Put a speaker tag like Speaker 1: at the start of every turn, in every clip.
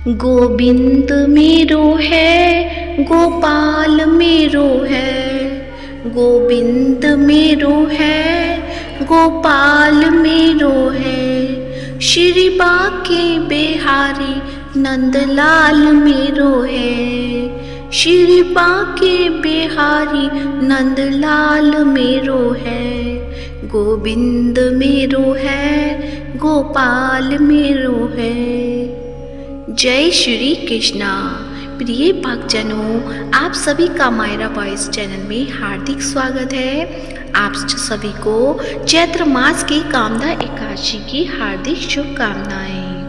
Speaker 1: गोविंद मेरो है, गोपाल मेरो है। गोविंद मेरो है, गोपाल मेरो है। श्री बाके बिहारी नंदलाल मेरो है। श्री बाके बिहारी नंदलाल मेरो है। गोविंद मेरो है, गोपाल मेरो है। जय श्री कृष्णा। प्रिय भक्तजनों, आप सभी का मायरा वॉइस चैनल में हार्दिक स्वागत है। आप सभी को चैत्र मास की कामदा एकादशी की हार्दिक शुभकामनाएं।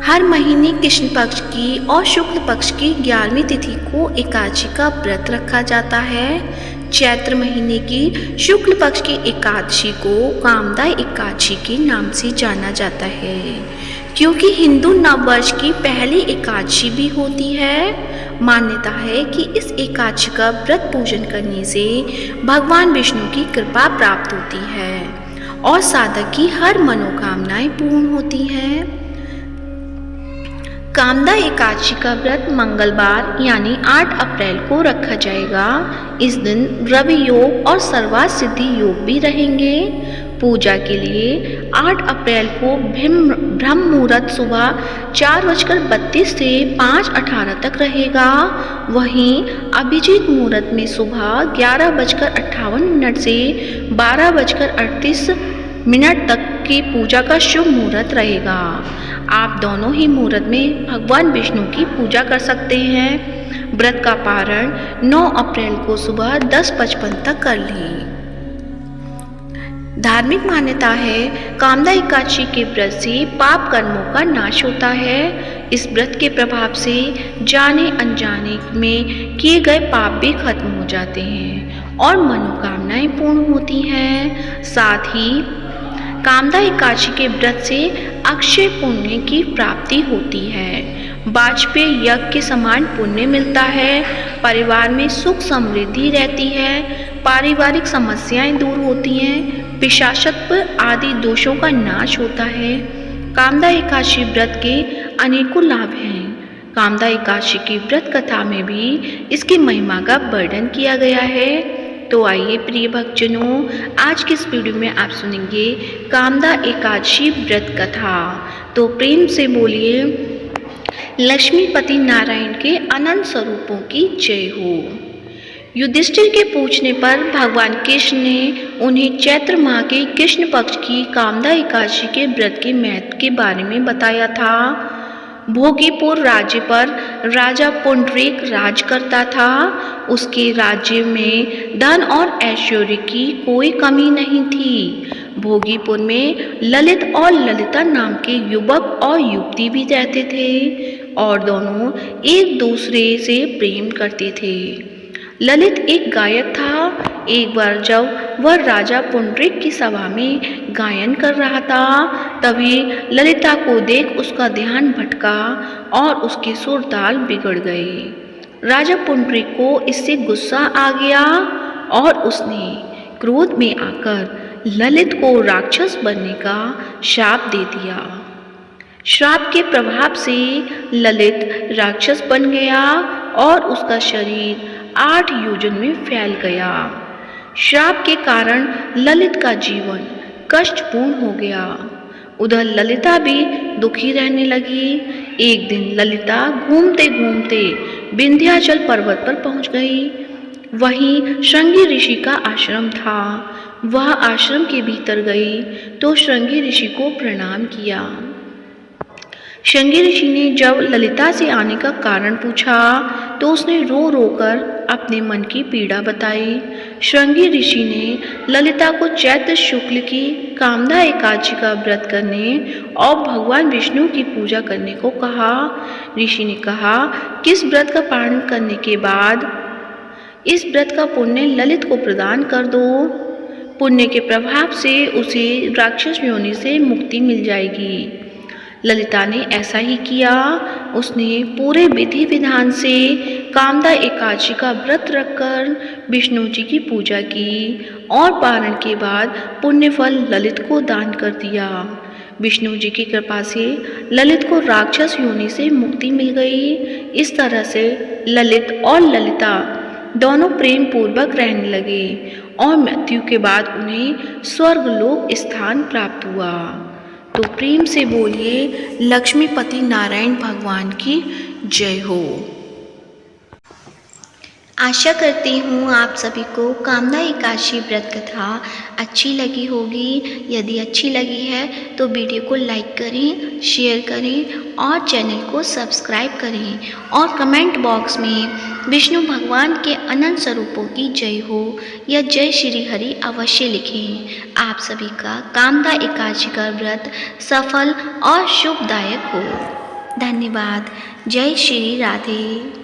Speaker 1: हर महीने कृष्ण पक्ष की और शुक्ल पक्ष की 11वीं तिथि को एकादशी का व्रत रखा जाता है। चैत्र महीने की शुक्ल पक्ष की एकादशी को कामदा एकादशी के नाम से जाना जाता है, क्योंकि हिंदू नववर्ष की पहली एकादशी भी होती है। मान्यता है कि इस एकादशी का व्रत पूजन करने से भगवान विष्णु की कृपा प्राप्त होती है और साधक की हर मनोकामनाएं पूर्ण होती हैं। कामदा एकादशी का व्रत मंगलवार यानी 8 अप्रैल को रखा जाएगा। इस दिन रवि योग और सर्वार्थ सिद्धि योग भी रहेंगे। पूजा के लिए 8 अप्रैल को ब्रह्म मुहूर्त सुबह 4:32 से 5:18 तक रहेगा। वहीं अभिजीत मुहूर्त में सुबह 11:58 से 12:38 तक की पूजा का शुभ मुहूर्त रहेगा। आप दोनों ही मुहूर्त में भगवान विष्णु की पूजा कर सकते हैं। व्रत का पारण 9 अप्रैल को सुबह 10:55 तक कर लें। धार्मिक मान्यता है कामदा एकादशी के व्रत से पाप कर्मों का नाश होता है। इस व्रत के प्रभाव से जाने अनजाने में किए गए पाप भी खत्म हो जाते हैं और मनोकामनाएं पूर्ण होती हैं। साथ ही कामदा एकादशी के व्रत से अक्षय पुण्य की प्राप्ति होती है। वाजपेयी यज्ञ के समान पुण्य मिलता है। परिवार में सुख समृद्धि रहती है। पारिवारिक समस्याएं दूर होती हैं। पिशाचत्व आदि दोषों का नाश होता है। कामदा एकादशी व्रत के अनेकों लाभ हैं। कामदा एकादशी की व्रत कथा में भी इसकी महिमा का वर्णन किया गया है। तो आइए प्रिय भक्तजनों, आज की इस वीडियो में आप सुनेंगे कामदा एकादशी व्रत कथा। तो प्रेम से बोलिए लक्ष्मीपति नारायण के अनंत स्वरूपों की जय हो। युधिष्ठिर के पूछने पर भगवान कृष्ण ने उन्हें चैत्र माह के कृष्ण पक्ष की कामदा एकादशी के व्रत के महत्व के बारे में बताया था। भोगीपुर राज्य पर राजा पुंडरीक राज करता था। उसके राज्य में धन और ऐश्वर्य की कोई कमी नहीं थी। भोगीपुर में ललित और ललिता नाम के युवक और युवती भी रहते थे और दोनों एक दूसरे से प्रेम करते थे। ललित एक गायक था। एक बार जब वह राजा पुंडरीक की सभा में गायन कर रहा था, तभी ललिता को देख उसका ध्यान भटका और उसके सुर ताल बिगड़ गए। राजा पुंडरीक को इससे गुस्सा आ गया और उसने क्रोध में आकर ललित को राक्षस बनने का शाप दे दिया। श्राप के प्रभाव से ललित राक्षस बन गया और उसका शरीर 8 योजन में फैल गया। श्राप के कारण ललित का जीवन कष्टपूर्ण हो गया। उधर ललिता भी दुखी रहने लगी। एक दिन ललिता घूमते घूमते विंध्याचल पर्वत पर पहुंच गई। वहीं श्रृंगी ऋषि का आश्रम था। वह आश्रम के भीतर गई तो श्रृंगी ऋषि को प्रणाम किया। श्रृंगी ऋषि ने जब ललिता से आने का कारण पूछा तो उसने रो रो कर अपने मन की पीड़ा बताई। श्रृंगी ऋषि ने ललिता को चैत्र शुक्ल की कामदा एकादशी का व्रत करने और भगवान विष्णु की पूजा करने को कहा। ऋषि ने कहा कि इस व्रत का पालन करने के बाद इस व्रत का पुण्य ललित को प्रदान कर दो। पुण्य के प्रभाव से उसे राक्षस योनि से मुक्ति मिल जाएगी। ललिता ने ऐसा ही किया। उसने पूरे विधि विधान से कामदा एकादशी का व्रत रखकर विष्णु जी की पूजा की और पारण के बाद पुण्य फल ललित को दान कर दिया। विष्णु जी की कृपा से ललित को राक्षस योनि से मुक्ति मिल गई। इस तरह से ललित और ललिता दोनों प्रेम पूर्वक रहने लगे और मृत्यु के बाद उन्हें स्वर्गलोक स्थान प्राप्त हुआ। तो प्रेम से बोलिए लक्ष्मीपति नारायण भगवान की जय हो। आशा करती हूँ आप सभी को कामदा एकादशी व्रत कथा अच्छी लगी होगी। यदि अच्छी लगी है तो वीडियो को लाइक करें, शेयर करें और चैनल को सब्सक्राइब करें और कमेंट बॉक्स में विष्णु भगवान के अनंत स्वरूपों की जय हो या जय श्री हरि अवश्य लिखें। आप सभी का कामदा एकादशी का व्रत सफल और शुभदायक हो। धन्यवाद। जय श्री राधे।